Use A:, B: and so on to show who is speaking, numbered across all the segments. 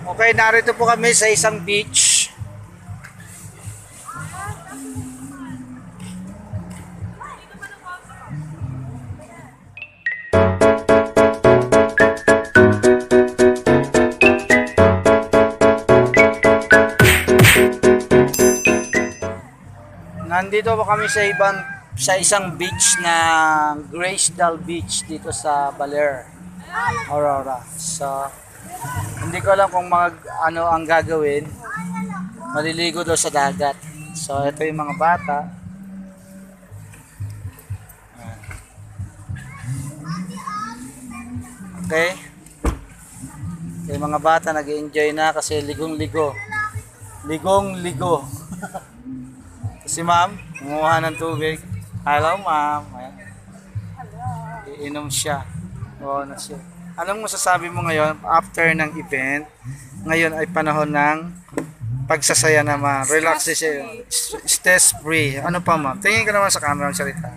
A: Okay, narito po kami sa isang beach. Nandito po kami sa isang beach na Grace-Dal Beach dito sa Baler, Aurora. So, hindi ko alam kung ano ang gagawin. Maliligo daw sa dagat. So, ito yung mga bata. Okay. Yung mga bata nag-enjoy na kasi ligong-ligo. Ligong-ligo. Si ma'am, kumuha ng tubig. Hello, ma'am. Iinom siya. Oo na siya. Anong masasabi mo ngayon after ng event? Ngayon ay panahon ng pagsasaya naman. Relaxation. Stress free. Ano pa, ma'am? Tingin ka naman sa camera ng salita.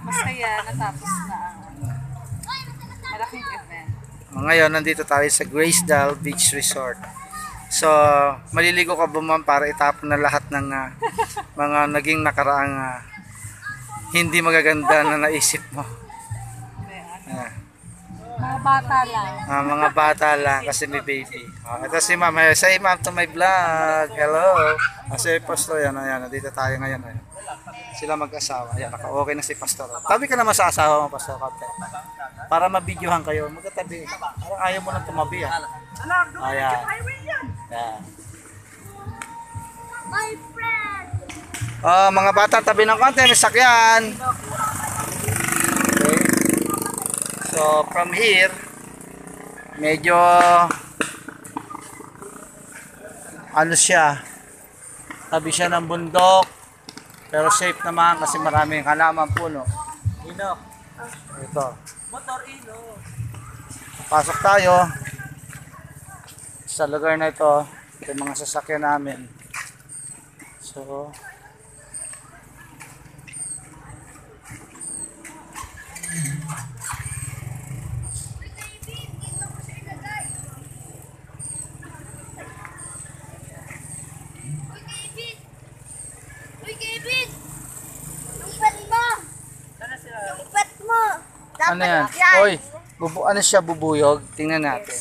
B: Masaya, natapos na ang malaking event.
A: Ngayon, nandito tayo sa Grace-Dal Beach Resort. So, maliligo ka ba, ma'am, para itapon na lahat ng mga naging nakaraang hindi magaganda na naisip mo?
B: Mga bata lang.
A: Mga bata lang kasi may baby. Ito si ma'am. Say ma'am to my vlog. Hello. Kasi pastor yan. Ayan, nandito tayo ngayon. Ayan. Sila mag-asawa. Ayan, naka-okay na si pastor. Tabi ka naman sa asawa mo, pastor. Para mabidyohan kayo. Magkatabi. Parang ayaw mo nang tumabi. Ayan. Ayan.
C: My friend.
A: Mga bata, tabi ng konti. May sakyan. Okay. So, from here, medyo ano siya, tabi siya ng bundok, pero safe naman kasi maraming halaman puno. Ino. Ito. Motor ino. Pasok tayo sa lugar na ito. Ito yung mga sasakyan namin. So, ano yan? Oy, ano siya, bubuyog? Tingnan natin.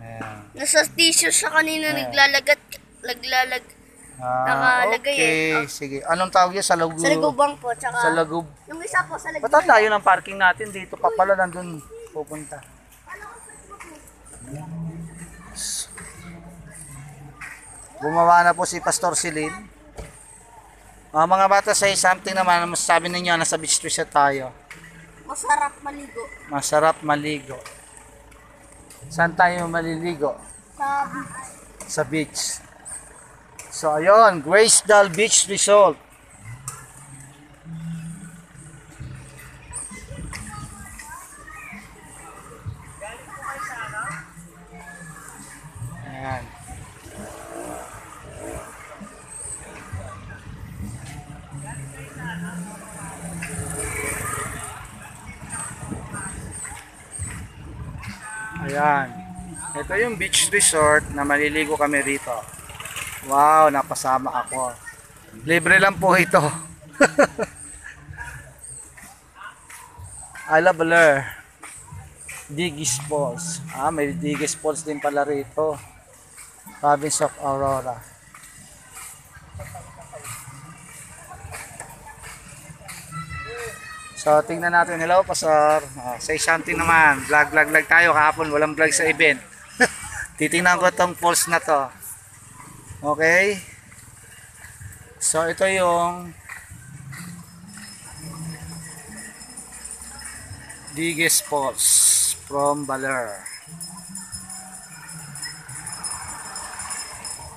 A: Ayan.
C: Nasa tissue siya kanina naglalag. Nakalagay
A: okay, sige. Anong tawag yan? Sa lagub?
C: Sa lagubang po, tsaka
A: Sa lagub.
C: yung isa po sa lagubang.
A: Ba't ang layo ng parking natin dito? Pa pala nandun pupunta. Gumawa na po si Pastor Silin. Mga bata, say something naman. Ano masasabi ninyo? Nasa beach resort tayo.
C: Masarap maligo.
A: Masarap maligo. Saan tayo maliligo? Sa beach. So, ayun. Grace-Dal Beach Resort. Ayan. Ayan. Ito yung beach resort na maliligo kami rito. Wow, napasama ako. Libre lang po ito. I love Baler. Digis Falls. May Digis Falls din pala rito. Province of Aurora. So, tingnan natin. Hello, Pastor. Say something naman. Vlog tayo. Kahapon, walang vlog sa event. Titingnan ko itong falls na to. Okay. So, ito yung Digis Falls from Baler.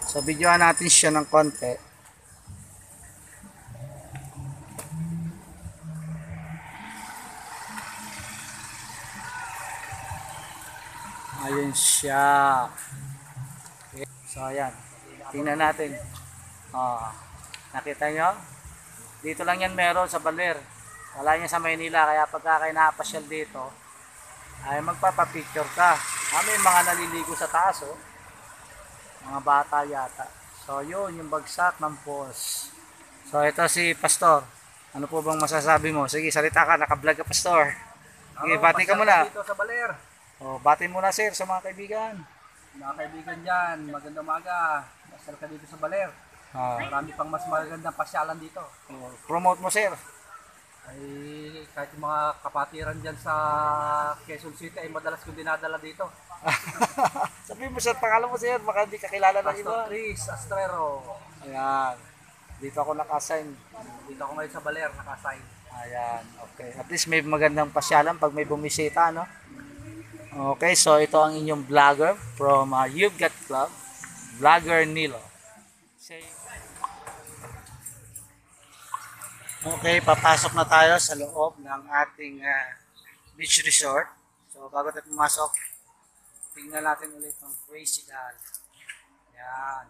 A: So, videoan natin siya ng konti. Ayun siya. Okay. So, ayan. Tingnan natin. Nakita nyo? Dito lang yan meron sa Baler. Wala niya sa Maynila. Kaya pagka kayo nakapasyal dito, ay magpapapicture ka. May mga naliligo sa taas, oh. Mga bata yata. So, yun, yung bagsak ng falls. So, ito si Pastor. Ano po bang masasabi mo? Sige, salita ka. Naka-vlog ka, Pastor. Sige, bati ka muna.
D: Dito sa Baler.
A: Oh, bati muna, sir, sa mga kaibigan.
D: Mga kaibigan dyan, magandang umaga. Pasal ka dito sa Baler. Marami pang mas magandang pasyalan dito.
A: Promote mo, sir.
D: Ay, kahit yung mga kapatiran dyan sa Quezon City ay madalas kong dinadala dito.
A: Sabihin mo, sir, pangalan mo, sir. Baka hindi kakilala ng
D: Pastor
A: iba.
D: Chris Astrero.
A: Ayan. Dito ako naka-assign.
D: Dito ako ngayon sa Baler, nakasign.
A: Ayan, okay. At least may magandang pasyalan pag may bumisita, no? Okay, so ito ang inyong vlogger from You've Got Club, Vlogger Nilo. Okay, papasok na tayo sa loob ng ating beach resort. So, bago tayo pumasok, tingnan natin ulit ang Crazy Doll. Ayan.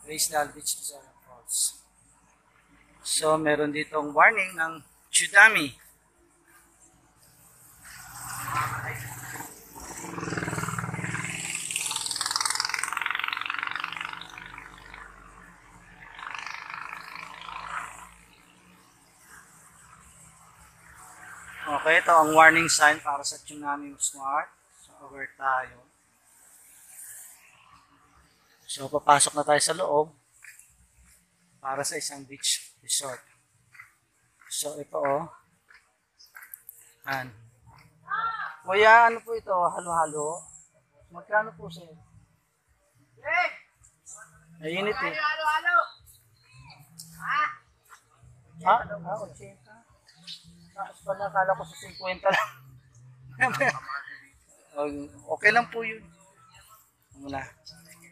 A: Crazy Doll Beach Resort Falls. So, meron ditong warning ng tsunami. Okay, ito ang warning sign para sa tsunami smart. So, aware tayo. So, papasok na tayo sa loob para sa isang beach resort. So, ito oh. Kuya, ano po ito? Halo-halo? Magkano po sir? Ayinit eh.
C: Halo-halo!
A: Ha? 80. Tapos pa nakala ko sa 50 lang. Okay lang po yun. Muna.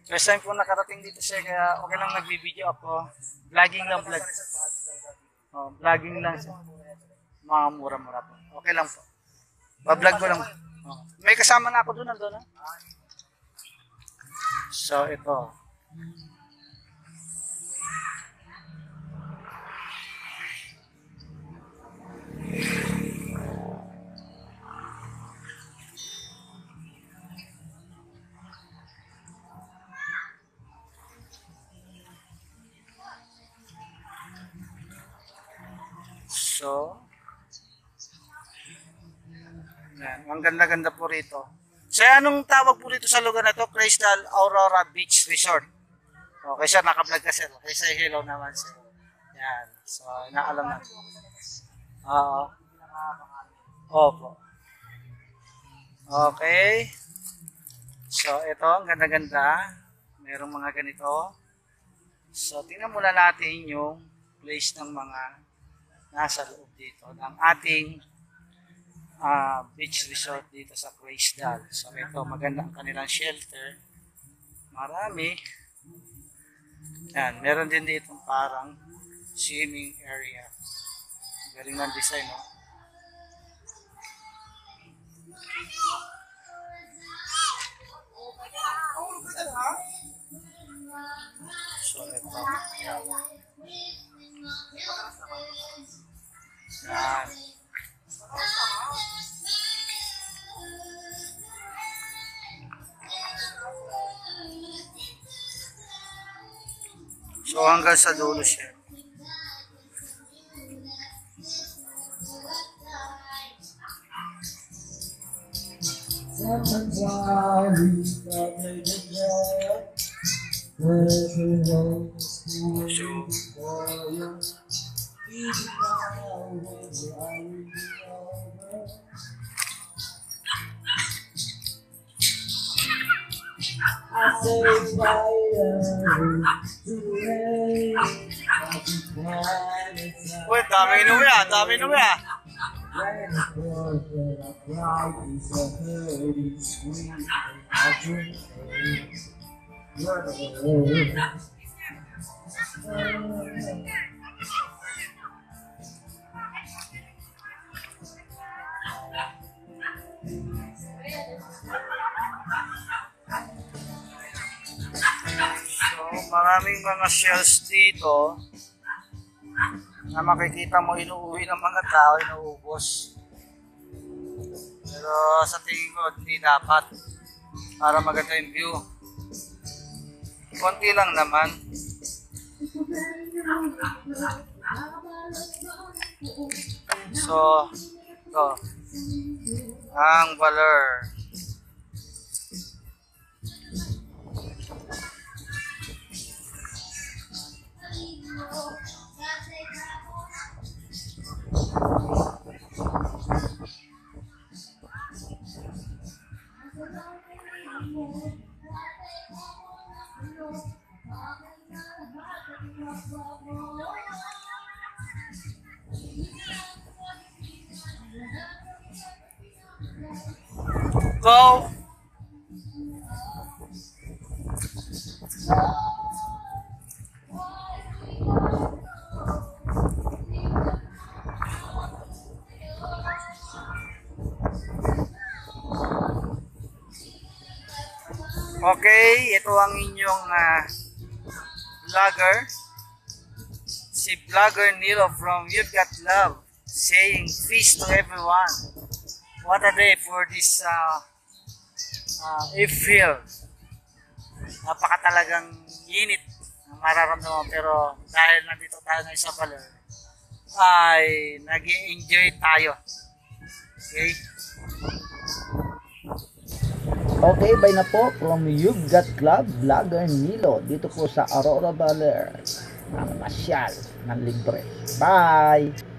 A: First time po nakarating dito sir, kaya okay lang nagbibideo ako. Vlogging lang vlog. Vlogging lang sir. Mga mura-mura po. Okay lang po. Ba-vlog ko lang. May kasama na ako doon, nandun ha. So ito. So, yan. Ang ganda-ganda po rito. So, anong tawag po rito sa lugar na to? Crystal Aurora Beach Resort. Okay, sir, naka-vlog ka, sir. Okay, say hello naman, sir. Yan. So, naalam na. Oo. Opo. Okay. So, ito, ang ganda-ganda. Merong mga ganito. So, tingnan muna natin yung place ng mga nasa loob dito ng ating beach resort dito sa Crazy. So ito, maganda ang kanilang shelter. Marami. Yan, meron din dito parang swimming area. Galing ng design, no? So ito. Yan. So hanggang sa dulo siya. Uy, dami inuwi ah, dami inuwi ah. Maraming mga shells dito na makikita mo inuuwi ng mga tao, inuubos. Pero sa tingin ko, hindi dapat. Para maganda yung view. Konti lang naman. So, ito. Ang Baler. Go! Okay, ito ang inyong vlogger. Si vlogger Nilo from You've Got Love saying peace to everyone. What a day for this April. Napakatalagang init ang mararamdaman, pero dahil nandito tayo ngayon sa Baler ay nag-enjoy tayo. Okay?
E: Okay, bye na po from You've Got Club, Vlogger Nilo, dito po sa Aurora Baler, ang masyal ng libre. Bye!